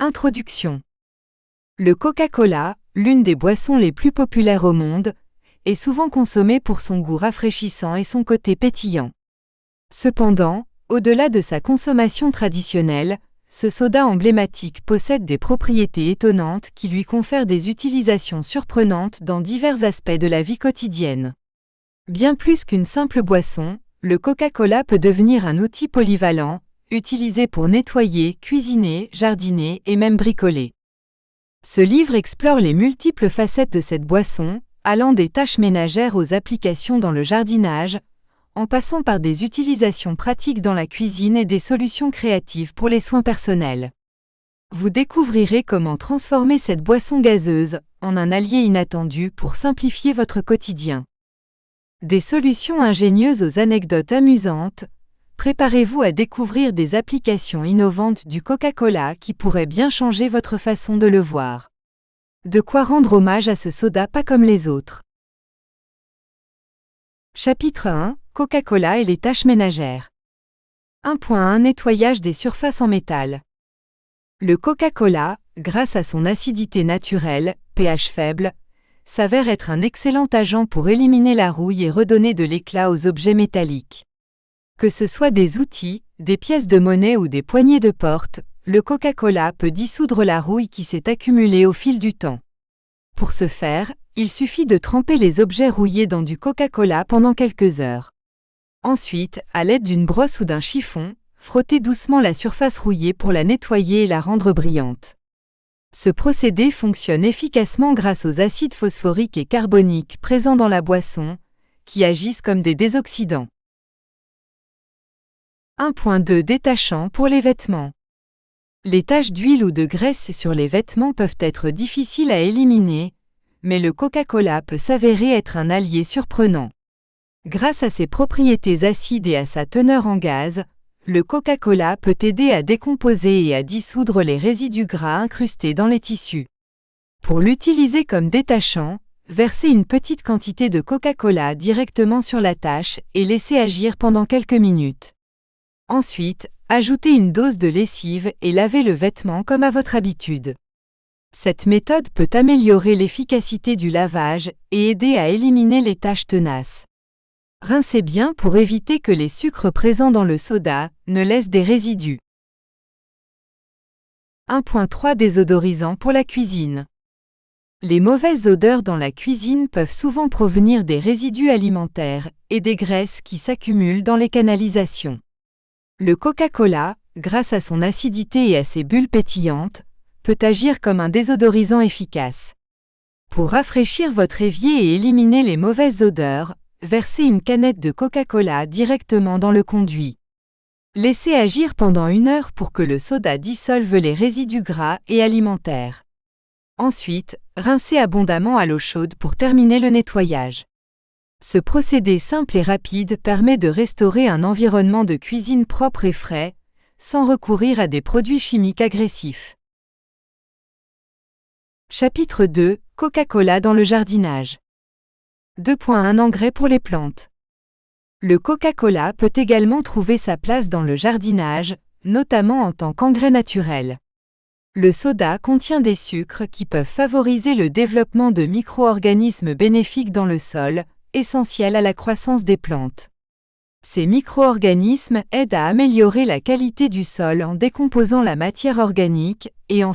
Introduction. Le Coca-Cola, l'une des boissons les plus populaires au monde, est souvent consommée pour son goût rafraîchissant et son côté pétillant. Cependant, au-delà de sa consommation traditionnelle, ce soda emblématique possède des propriétés étonnantes qui lui confèrent des utilisations surprenantes dans divers aspects de la vie quotidienne. Bien plus qu'une simple boisson, le Coca-Cola peut devenir un outil polyvalent, utilisé pour nettoyer, cuisiner, jardiner et même bricoler. Ce livre explore les multiples facettes de cette boisson, allant des tâches ménagères aux applications dans le jardinage, en passant par des utilisations pratiques dans la cuisine et des solutions créatives pour les soins personnels. Vous découvrirez comment transformer cette boisson gazeuse en un allié inattendu pour simplifier votre quotidien. Des solutions ingénieuses aux anecdotes amusantes, préparez-vous à découvrir des applications innovantes du Coca-Cola qui pourraient bien changer votre façon de le voir. De quoi rendre hommage à ce soda pas comme les autres. Chapitre 1 – Coca-Cola et les tâches ménagères. 1.1 Nettoyage des surfaces en métal. Le Coca-Cola, grâce à son acidité naturelle, pH faible, s'avère être un excellent agent pour éliminer la rouille et redonner de l'éclat aux objets métalliques. Que ce soit des outils, des pièces de monnaie ou des poignées de porte, le Coca-Cola peut dissoudre la rouille qui s'est accumulée au fil du temps. Pour ce faire, il suffit de tremper les objets rouillés dans du Coca-Cola pendant quelques heures. Ensuite, à l'aide d'une brosse ou d'un chiffon, frottez doucement la surface rouillée pour la nettoyer et la rendre brillante. Ce procédé fonctionne efficacement grâce aux acides phosphoriques et carboniques présents dans la boisson, qui agissent comme des désoxydants. 1.2 Détachant pour les vêtements. Les taches d'huile ou de graisse sur les vêtements peuvent être difficiles à éliminer, mais le Coca-Cola peut s'avérer être un allié surprenant. Grâce à ses propriétés acides et à sa teneur en gaz, le Coca-Cola peut aider à décomposer et à dissoudre les résidus gras incrustés dans les tissus. Pour l'utiliser comme détachant, versez une petite quantité de Coca-Cola directement sur la tache et laissez agir pendant quelques minutes. Ensuite, ajoutez une dose de lessive et lavez le vêtement comme à votre habitude. Cette méthode peut améliorer l'efficacité du lavage et aider à éliminer les taches tenaces. Rincez bien pour éviter que les sucres présents dans le soda ne laissent des résidus. 1.3 Désodorisant pour la cuisine. Les mauvaises odeurs dans la cuisine peuvent souvent provenir des résidus alimentaires et des graisses qui s'accumulent dans les canalisations. Le Coca-Cola, grâce à son acidité et à ses bulles pétillantes, peut agir comme un désodorisant efficace. Pour rafraîchir votre évier et éliminer les mauvaises odeurs, versez une canette de Coca-Cola directement dans le conduit. Laissez agir pendant 1 heure pour que le soda dissolve les résidus gras et alimentaires. Ensuite, rincez abondamment à l'eau chaude pour terminer le nettoyage. Ce procédé simple et rapide permet de restaurer un environnement de cuisine propre et frais, sans recourir à des produits chimiques agressifs. Chapitre 2 – Coca-Cola dans le jardinage. 2.1 Engrais pour les plantes. Le Coca-Cola peut également trouver sa place dans le jardinage, notamment en tant qu'engrais naturel. Le soda contient des sucres qui peuvent favoriser le développement de micro-organismes bénéfiques dans le sol, essentiels à la croissance des plantes. Ces micro-organismes aident à améliorer la qualité du sol en décomposant la matière organique et en